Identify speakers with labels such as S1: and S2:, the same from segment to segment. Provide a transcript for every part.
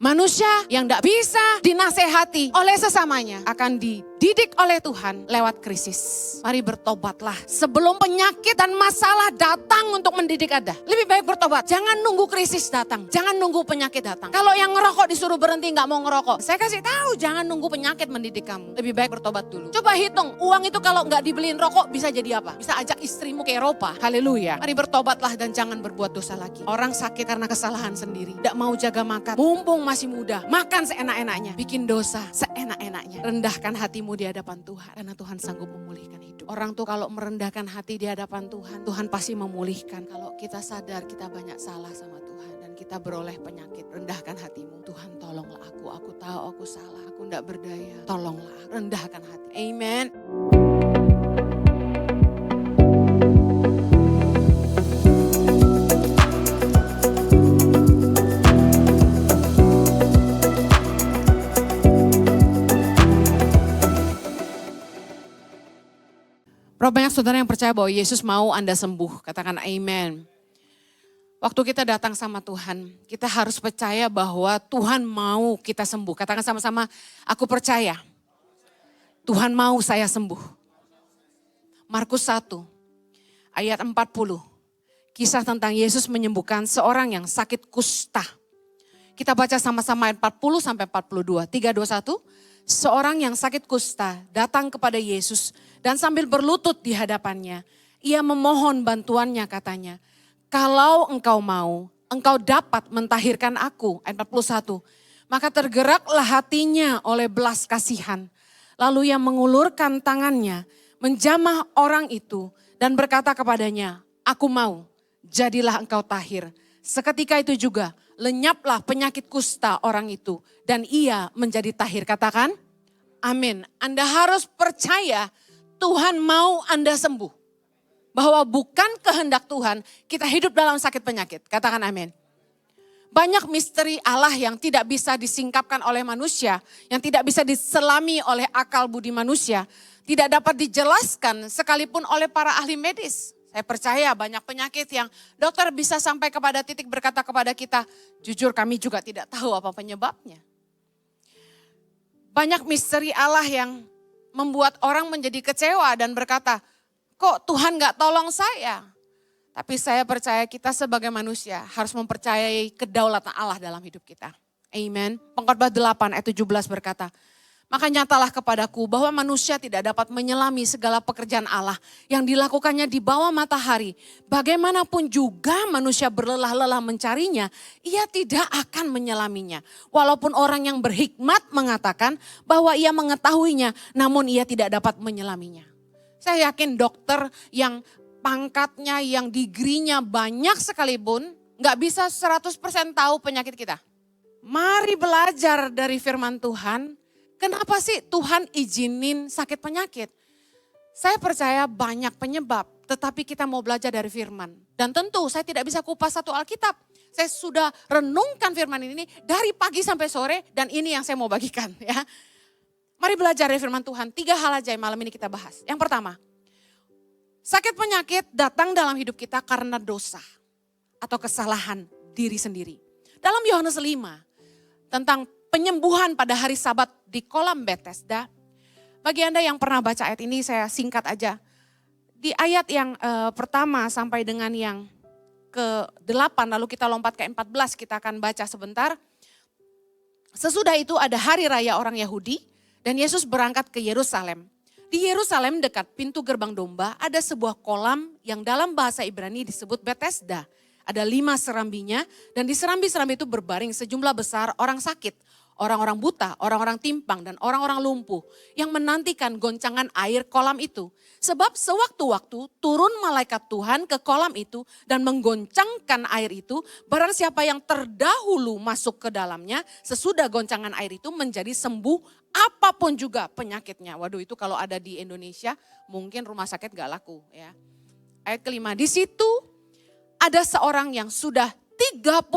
S1: Manusia yang tidak bisa dinasehati oleh sesamanya akan dididik oleh Tuhan lewat krisis. Mari bertobatlah sebelum penyakit dan masalah datang untuk mendidik Anda. Lebih baik bertobat. Jangan nunggu krisis datang. Jangan nunggu penyakit datang. Kalau yang ngerokok disuruh berhenti nggak mau ngerokok. Saya kasih tahu jangan nunggu penyakit mendidik kamu. Lebih baik bertobat dulu. Coba hitung uang itu kalau nggak dibeliin rokok bisa jadi apa? Bisa ajak istrimu ke Eropa. Haleluya. Mari bertobatlah dan jangan berbuat dosa lagi. Orang sakit karena kesalahan sendiri. Tidak mau jaga makan. Mumpung masih muda, makan seenak-enaknya, bikin dosa seenak-enaknya. Rendahkan hatimu di hadapan Tuhan, karena Tuhan sanggup memulihkan hidup. Orang tuh kalau merendahkan hati di hadapan Tuhan, Tuhan pasti memulihkan. Kalau kita sadar kita banyak salah sama Tuhan dan kita beroleh penyakit, rendahkan hatimu. Tuhan tolonglah aku tahu aku salah, aku tidak berdaya. Tolonglah, rendahkan hati. Amen. Berapa banyak saudara yang percaya bahwa Yesus mau Anda sembuh? Katakan amen. Waktu kita datang sama Tuhan, kita harus percaya bahwa Tuhan mau kita sembuh. Katakan sama-sama, aku percaya Tuhan mau saya sembuh. Markus 1 ayat 40. Kisah tentang Yesus menyembuhkan seorang yang sakit kusta. Kita baca sama-sama ayat 40 sampai 42. 3, 2, 1. Seorang yang sakit kusta datang kepada Yesus dan sambil berlutut di hadapannya, ia memohon bantuannya katanya, kalau engkau mau, engkau dapat mentahirkan aku. Ayat 41. Maka tergeraklah hatinya oleh belas kasihan. Lalu ia mengulurkan tangannya, menjamah orang itu dan berkata kepadanya, aku mau, jadilah engkau tahir. Seketika itu juga lenyaplah penyakit kusta orang itu dan ia menjadi tahir. Katakan amin. Anda harus percaya Tuhan mau Anda sembuh. Bahwa bukan kehendak Tuhan kita hidup dalam sakit penyakit. Katakan amin. Banyak misteri Allah yang tidak bisa disingkapkan oleh manusia, yang tidak bisa diselami oleh akal budi manusia, tidak dapat dijelaskan sekalipun oleh para ahli medis. Saya percaya banyak penyakit yang dokter bisa sampai kepada titik berkata kepada kita, jujur kami juga tidak tahu apa penyebabnya. Banyak misteri Allah yang membuat orang menjadi kecewa dan berkata, kok Tuhan gak tolong saya? Tapi saya percaya kita sebagai manusia harus mempercayai kedaulatan Allah dalam hidup kita. Amen. Pengkhotbah 8 ayat 17 berkata, maka nyatalah kepadaku bahwa manusia tidak dapat menyelami segala pekerjaan Allah yang dilakukannya di bawah matahari. Bagaimanapun juga manusia berlelah-lelah mencarinya, ia tidak akan menyelaminya. Walaupun orang yang berhikmat mengatakan bahwa ia mengetahuinya, namun ia tidak dapat menyelaminya. Saya yakin dokter yang pangkatnya, yang digrinya banyak sekalipun, gak bisa 100% tahu penyakit kita. Mari belajar dari firman Tuhan. Kenapa sih Tuhan izinin sakit penyakit? Saya percaya banyak penyebab, tetapi kita mau belajar dari firman. Dan tentu saya tidak bisa kupas satu Alkitab. Saya sudah renungkan firman ini dari pagi sampai sore dan ini yang saya mau bagikan ya. Mari belajar dari firman Tuhan. 3 hal aja yang malam ini kita bahas. Yang pertama, sakit penyakit datang dalam hidup kita karena dosa atau kesalahan diri sendiri. Dalam Yohanes 5 tentang penyembuhan pada hari Sabat di kolam Bethesda. Bagi Anda yang pernah baca ayat ini saya singkat aja. Di ayat yang pertama sampai dengan yang ke-8 lalu kita lompat ke 14 kita akan baca sebentar. Sesudah itu ada hari raya orang Yahudi dan Yesus berangkat ke Yerusalem. Di Yerusalem dekat pintu gerbang domba ada sebuah kolam yang dalam bahasa Ibrani disebut Bethesda. Ada 5 serambinya dan di serambi-serambi itu berbaring sejumlah besar orang sakit, orang-orang buta, orang-orang timpang dan orang-orang lumpuh yang menantikan goncangan air kolam itu. Sebab sewaktu-waktu turun malaikat Tuhan ke kolam itu dan menggoncangkan air itu. Barang siapa yang terdahulu masuk ke dalamnya sesudah goncangan air itu menjadi sembuh apapun juga penyakitnya. Waduh itu kalau ada di Indonesia mungkin rumah sakit gak laku ya. Ayat kelima, di situ ada seorang yang sudah 38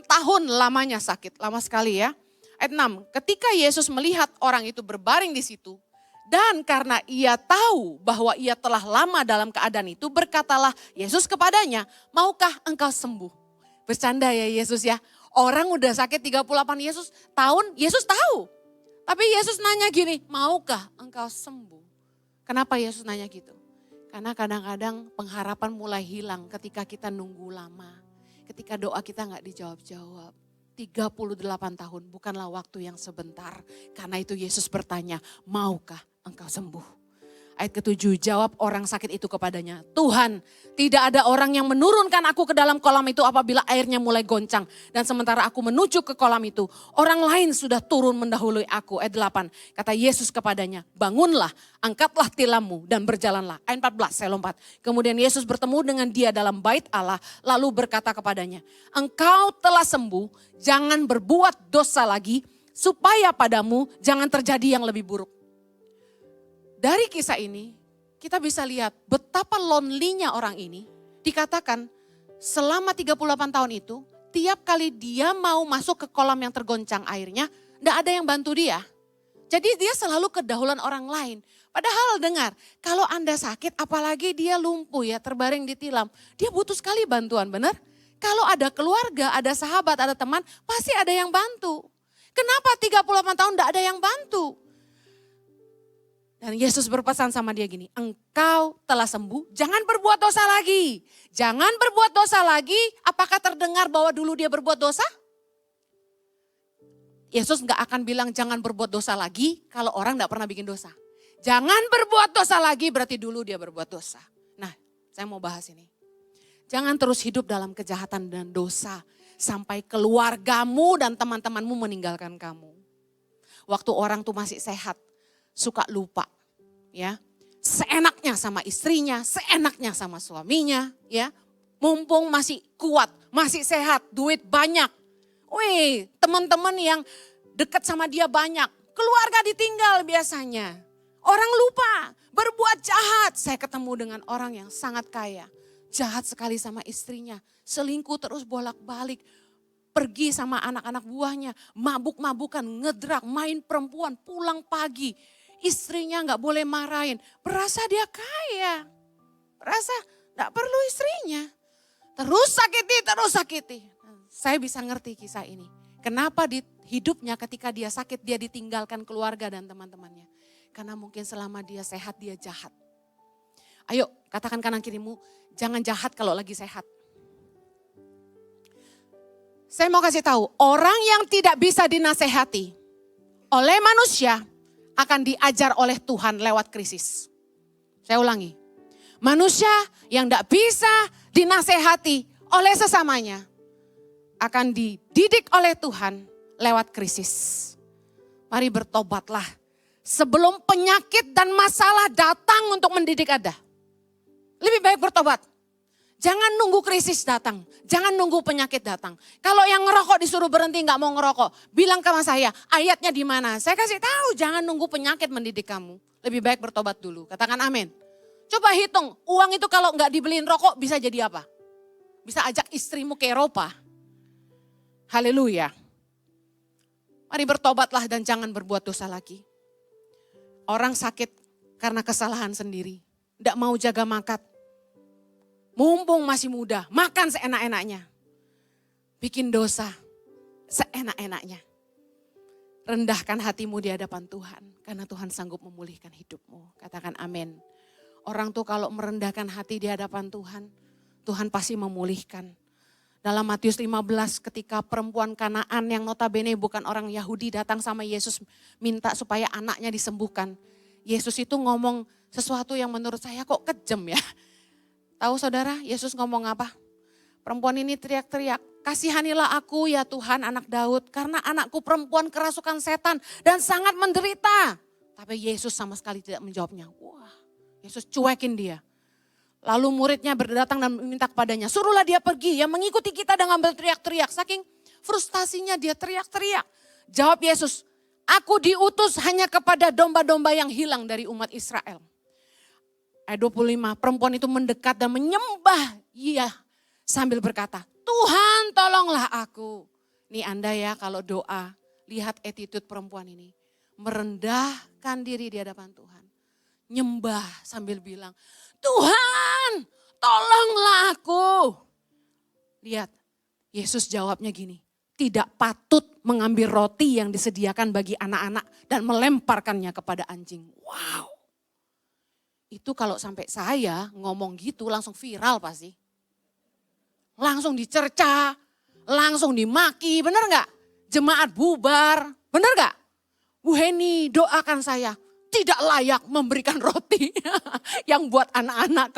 S1: tahun lamanya sakit. Lama sekali ya. Ayat 6, ketika Yesus melihat orang itu berbaring di situ. Dan karena ia tahu bahwa ia telah lama dalam keadaan itu, berkatalah Yesus kepadanya, maukah engkau sembuh? Bercanda ya Yesus ya. Orang udah sakit 38 Yesus tahu. Tapi Yesus nanya gini, maukah engkau sembuh? Kenapa Yesus nanya gitu? Karena kadang-kadang pengharapan mulai hilang ketika kita nunggu lama. Ketika doa kita gak dijawab-jawab. 38 tahun bukanlah waktu yang sebentar. Karena itu Yesus bertanya, maukah engkau sembuh? Ayat ke-7, jawab orang sakit itu kepadanya, Tuhan, tidak ada orang yang menurunkan aku ke dalam kolam itu apabila airnya mulai goncang. Dan sementara aku menuju ke kolam itu, orang lain sudah turun mendahului aku. Ayat 8, kata Yesus kepadanya, bangunlah, angkatlah tilammu dan berjalanlah. Ayat 14, saya lompat. Kemudian Yesus bertemu dengan dia dalam bait Allah, lalu berkata kepadanya, engkau telah sembuh, jangan berbuat dosa lagi, supaya padamu jangan terjadi yang lebih buruk. Dari kisah ini kita bisa lihat betapa lonely-nya orang ini. Dikatakan selama 38 tahun itu tiap kali dia mau masuk ke kolam yang tergoncang airnya, tidak ada yang bantu dia. Jadi dia selalu kedahuluan orang lain. Padahal dengar, kalau Anda sakit apalagi dia lumpuh ya terbaring di tilam. Dia butuh sekali bantuan, benar? Kalau ada keluarga, ada sahabat, ada teman, pasti ada yang bantu. Kenapa 38 tahun tidak ada yang bantu? Dan Yesus berpesan sama dia gini, engkau telah sembuh, jangan berbuat dosa lagi. Jangan berbuat dosa lagi, apakah terdengar bahwa dulu dia berbuat dosa? Yesus gak akan bilang jangan berbuat dosa lagi kalau orang gak pernah bikin dosa. Jangan berbuat dosa lagi berarti dulu dia berbuat dosa. Nah, saya mau bahas ini. Jangan terus hidup dalam kejahatan dan dosa sampai keluargamu dan teman-temanmu meninggalkan kamu. Waktu orang tuh masih sehat, suka lupa, ya, seenaknya sama istrinya, seenaknya sama suaminya, ya, mumpung masih kuat, masih sehat, duit banyak, wih, teman-teman yang dekat sama dia banyak, keluarga ditinggal biasanya, orang lupa, berbuat jahat. Saya ketemu dengan orang yang sangat kaya, jahat sekali sama istrinya, selingkuh terus bolak-balik. Pergi sama anak-anak buahnya, mabuk-mabukan, ngedrak, main perempuan, pulang pagi. Istrinya gak boleh marahin, berasa dia kaya. Berasa gak perlu istrinya. Terus sakiti. Saya bisa ngerti kisah ini. Kenapa di hidupnya ketika dia sakit, dia ditinggalkan keluarga dan teman-temannya. Karena mungkin selama dia sehat, dia jahat. Ayo katakan kanan kirimu, jangan jahat kalau lagi sehat. Saya mau kasih tahu, orang yang tidak bisa dinasehati oleh manusia akan diajar oleh Tuhan lewat krisis. Saya ulangi, manusia yang tidak bisa dinasehati oleh sesamanya akan dididik oleh Tuhan lewat krisis. Mari bertobatlah sebelum penyakit dan masalah datang untuk mendidik Anda. Lebih baik bertobat. Jangan nunggu krisis datang, jangan nunggu penyakit datang. Kalau yang ngerokok disuruh berhenti nggak mau ngerokok, bilang sama saya, ayatnya di mana? Saya kasih tahu, jangan nunggu penyakit mendidik kamu. Lebih baik bertobat dulu, katakan amin. Coba hitung, uang itu kalau nggak dibeliin rokok bisa jadi apa? Bisa ajak istrimu ke Eropa. Haleluya. Mari bertobatlah dan jangan berbuat dosa lagi. Orang sakit karena kesalahan sendiri, nggak mau jaga makan. Mumpung masih muda, makan seenak-enaknya. Bikin dosa seenak-enaknya. Rendahkan hatimu di hadapan Tuhan. Karena Tuhan sanggup memulihkan hidupmu. Katakan amin. Orang tuh kalau merendahkan hati di hadapan Tuhan, Tuhan pasti memulihkan. Dalam Matius 15 ketika perempuan Kanaan yang notabene bukan orang Yahudi datang sama Yesus minta supaya anaknya disembuhkan. Yesus itu ngomong sesuatu yang menurut saya kok kejam ya. Tahu saudara, Yesus ngomong apa? Perempuan ini teriak-teriak, kasihanilah aku ya Tuhan anak Daud, karena anakku perempuan kerasukan setan dan sangat menderita. Tapi Yesus sama sekali tidak menjawabnya. Wah, Yesus cuekin dia. Lalu muridnya berdatang dan meminta kepadanya, suruhlah dia pergi, yang mengikuti kita dengan berteriak-teriak. Saking frustasinya dia teriak-teriak. Jawab Yesus, aku diutus hanya kepada domba-domba yang hilang dari umat Israel. Ayat 25, perempuan itu mendekat dan menyembah ia sambil berkata, Tuhan tolonglah aku. Nih Anda ya kalau doa, lihat attitude perempuan ini. Merendahkan diri di hadapan Tuhan. Nyembah sambil bilang, Tuhan tolonglah aku. Lihat, Yesus jawabnya gini, tidak patut mengambil roti yang disediakan bagi anak-anak dan melemparkannya kepada anjing. Wow. Itu kalau sampai saya ngomong gitu langsung viral pasti. Langsung dicerca, langsung dimaki, bener gak? Jemaat bubar, bener gak? Bu Heni doakan saya, tidak layak memberikan roti yang buat anak-anak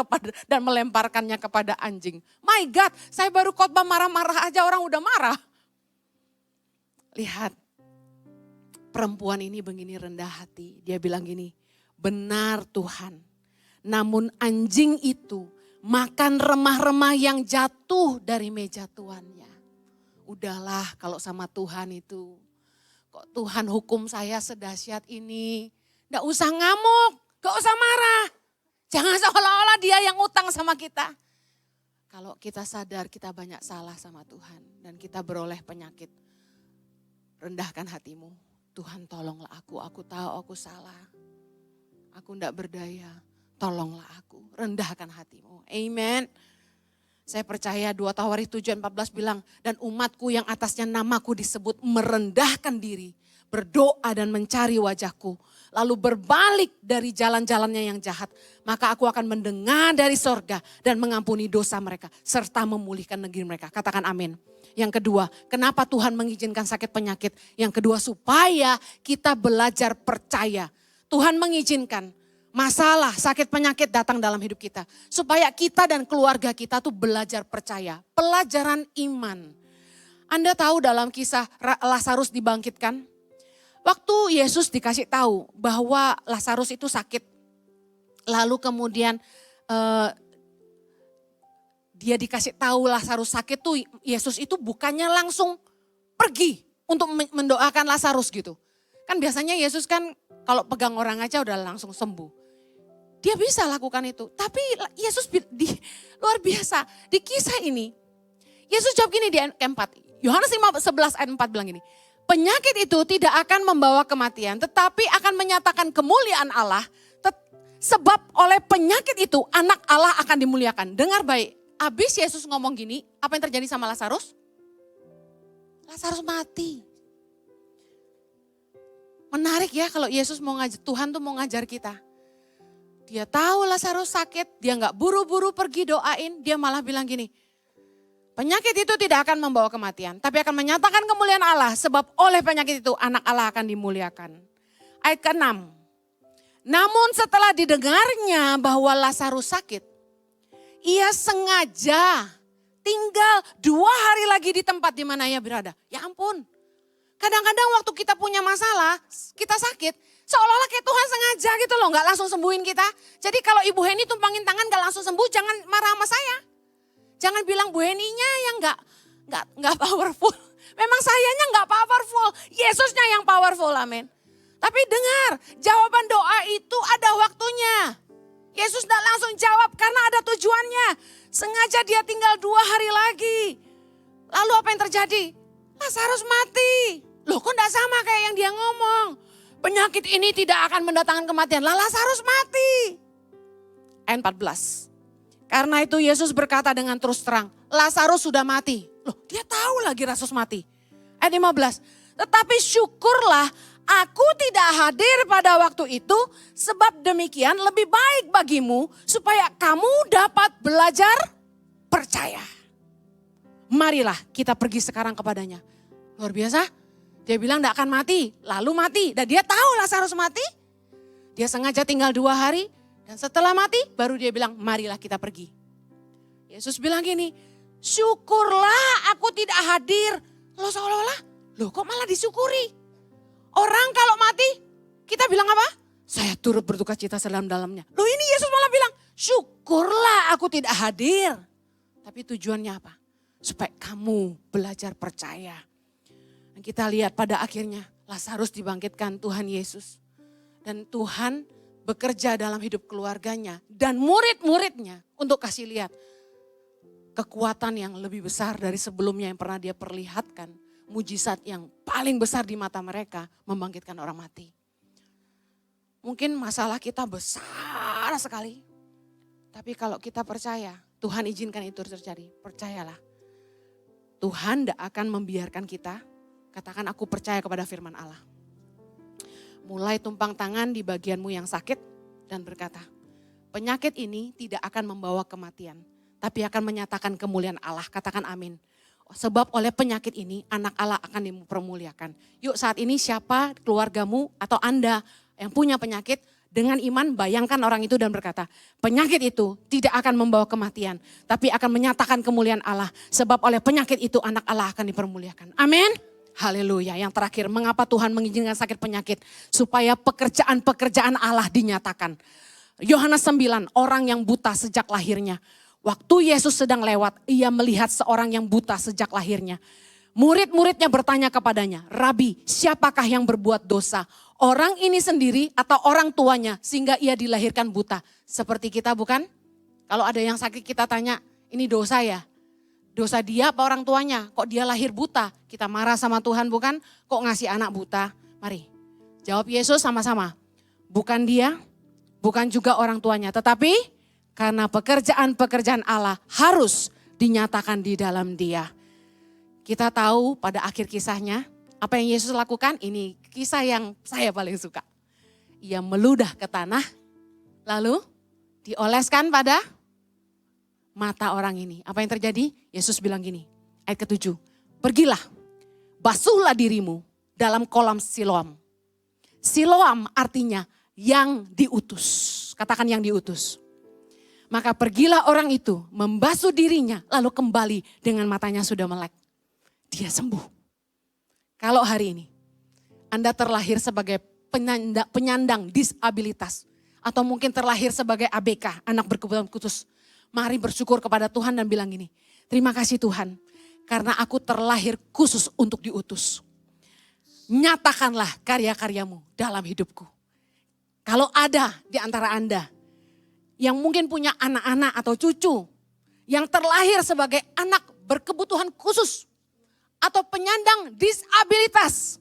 S1: dan melemparkannya kepada anjing. My God, saya baru khotbah marah-marah aja orang udah marah. Lihat, perempuan ini begini rendah hati. Dia bilang gini, benar Tuhan. Namun anjing itu makan remah-remah yang jatuh dari meja tuannya. Udahlah kalau sama Tuhan itu. Kok Tuhan hukum saya sedahsyat ini. Nggak usah ngamuk, nggak usah marah. Jangan seolah-olah dia yang utang sama kita. Kalau kita sadar kita banyak salah sama Tuhan dan kita beroleh penyakit. Rendahkan hatimu. Tuhan tolonglah aku tahu aku salah. Aku enggak berdaya, tolonglah aku. Rendahkan hatimu. Amen. Saya percaya 2 Tawarikh 7:14 bilang, dan umatku yang atasnya namaku disebut merendahkan diri, berdoa dan mencari wajahku, lalu berbalik dari jalan-jalannya yang jahat, maka aku akan mendengar dari sorga dan mengampuni dosa mereka, serta memulihkan negeri mereka. Katakan amin. Yang kedua, kenapa Tuhan mengizinkan sakit penyakit? Yang kedua, supaya kita belajar percaya. Tuhan mengizinkan masalah, sakit penyakit datang dalam hidup kita. Supaya kita dan keluarga kita tuh belajar percaya. Pelajaran iman. Anda tahu dalam kisah Lazarus dibangkitkan? Waktu Yesus dikasih tahu bahwa Lazarus itu sakit. Lalu kemudian dia dikasih tahu Lazarus sakit tuh, Yesus itu bukannya langsung pergi untuk mendoakan Lazarus gitu. Kan biasanya Yesus kan kalau pegang orang aja udah langsung sembuh. Dia bisa lakukan itu. Tapi Yesus luar biasa. Di kisah ini, Yesus jawab gini di ayat 4. Yohanes 11 ayat 4 bilang gini. Penyakit itu tidak akan membawa kematian, tetapi akan menyatakan kemuliaan Allah. Sebab oleh penyakit itu anak Allah akan dimuliakan. Dengar baik. Habis Yesus ngomong gini, apa yang terjadi sama Lazarus? Lazarus mati. Menarik ya kalau Yesus Tuhan tuh mau ngajar kita. Dia tahu Lazarus sakit, dia gak buru-buru pergi doain, dia malah bilang gini. Penyakit itu tidak akan membawa kematian, tapi akan menyatakan kemuliaan Allah. Sebab oleh penyakit itu anak Allah akan dimuliakan. Ayat ke-6. Namun setelah didengarnya bahwa Lazarus sakit, ia sengaja tinggal 2 hari lagi di tempat di mana ia berada. Ya ampun. Kadang-kadang waktu kita punya masalah, kita sakit, seolah-olah kayak Tuhan sengaja gitu loh, gak langsung sembuhin kita. Jadi kalau Ibu Heni tumpangin tangan gak langsung sembuh, jangan marah sama saya. Jangan bilang Bu Heninya yang gak powerful. Memang sayanya gak powerful, Yesusnya yang powerful, amin. Tapi dengar, jawaban doa itu ada waktunya. Yesus tidak langsung jawab karena ada tujuannya. Sengaja dia tinggal 2 hari lagi. Lalu apa yang terjadi? Lazarus mati. Loh kok tidak sama kayak yang dia ngomong. Penyakit ini tidak akan mendatangkan kematian. Lah Lazarus mati. Ayat 14. Karena itu Yesus berkata dengan terus terang. Lazarus sudah mati. Loh dia tahu lagi Lazarus mati. Ayat 15. Tetapi syukurlah aku tidak hadir pada waktu itu, sebab demikian lebih baik bagimu supaya kamu dapat belajar percaya. Marilah kita pergi sekarang kepadanya. Luar biasa, dia bilang tidak akan mati, lalu mati. Dan dia tahu Lazarus mati, dia sengaja tinggal 2 hari. Dan setelah mati baru dia bilang marilah kita pergi. Yesus bilang gini, syukurlah aku tidak hadir. Loh seolah-olah, loh kok malah disyukuri? Orang kalau mati, kita bilang apa? Saya turut berduka cita sedalam-dalamnya. Loh ini Yesus malah bilang, syukurlah aku tidak hadir. Tapi tujuannya apa? Supaya kamu belajar percaya. Dan kita lihat pada akhirnya Lazarus dibangkitkan Tuhan Yesus. Dan Tuhan bekerja dalam hidup keluarganya dan murid-muridnya untuk kasih lihat kekuatan yang lebih besar dari sebelumnya yang pernah dia perlihatkan. Mujizat yang paling besar di mata mereka membangkitkan orang mati. Mungkin masalah kita besar sekali. Tapi kalau kita percaya, Tuhan izinkan itu terjadi. Percayalah. Tuhan tidak akan membiarkan kita, katakan aku percaya kepada firman Allah. Mulai tumpang tangan di bagianmu yang sakit dan berkata, penyakit ini tidak akan membawa kematian, tapi akan menyatakan kemuliaan Allah. Katakan amin. Sebab oleh penyakit ini anak Allah akan dipermuliakan. Yuk saat ini siapa keluargamu atau Anda yang punya penyakit, dengan iman bayangkan orang itu dan berkata, penyakit itu tidak akan membawa kematian, tapi akan menyatakan kemuliaan Allah. Sebab oleh penyakit itu anak Allah akan dipermuliakan. Amin. Haleluya. Yang terakhir, mengapa Tuhan mengizinkan sakit penyakit? Supaya pekerjaan-pekerjaan Allah dinyatakan. Yohanes 9, orang yang buta sejak lahirnya. Waktu Yesus sedang lewat, ia melihat seorang yang buta sejak lahirnya. Murid-muridnya bertanya kepadanya, Rabi, siapakah yang berbuat dosa? Orang ini sendiri atau orang tuanya sehingga ia dilahirkan buta? Seperti kita bukan? Kalau ada yang sakit kita tanya, ini dosa ya? Dosa dia apa orang tuanya? Kok dia lahir buta? Kita marah sama Tuhan bukan? Kok ngasih anak buta? Mari, jawab Yesus sama-sama. Bukan dia, bukan juga orang tuanya. Tetapi karena pekerjaan-pekerjaan Allah harus dinyatakan di dalam dia. Kita tahu pada akhir kisahnya, apa yang Yesus lakukan? Ini kisah yang saya paling suka. Ia meludah ke tanah, lalu dioleskan pada mata orang ini. Apa yang terjadi? Yesus bilang gini, ayat ke-7. Pergilah, basuhlah dirimu dalam kolam Siloam. Siloam artinya yang diutus. Katakan yang diutus. Maka pergilah orang itu membasuh dirinya, lalu kembali dengan matanya sudah melek. Dia sembuh. Kalau hari ini Anda terlahir sebagai penyandang disabilitas. Atau mungkin terlahir sebagai ABK, anak berkebutuhan khusus. Mari bersyukur kepada Tuhan dan bilang gini, terima kasih Tuhan karena aku terlahir khusus untuk diutus. Nyatakanlah karya-karyamu dalam hidupku. Kalau ada di antara Anda yang mungkin punya anak-anak atau cucu yang terlahir sebagai anak berkebutuhan khusus atau penyandang disabilitas.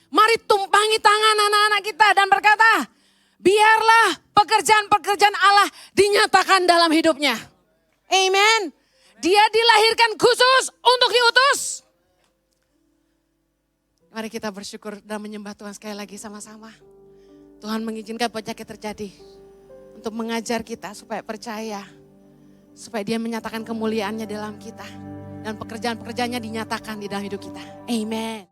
S1: Mari tumpangi tangan anak-anak kita dan berkata, biarlah pekerjaan-pekerjaan Allah dinyatakan dalam hidupnya. Amen. Dia dilahirkan khusus untuk diutus. Mari kita bersyukur dan menyembah Tuhan sekali lagi sama-sama. Tuhan mengizinkan penyakit terjadi untuk mengajar kita supaya percaya. Supaya dia menyatakan kemuliaannya dalam kita. Dan pekerjaan-pekerjaannya dinyatakan di dalam hidup kita. Amen.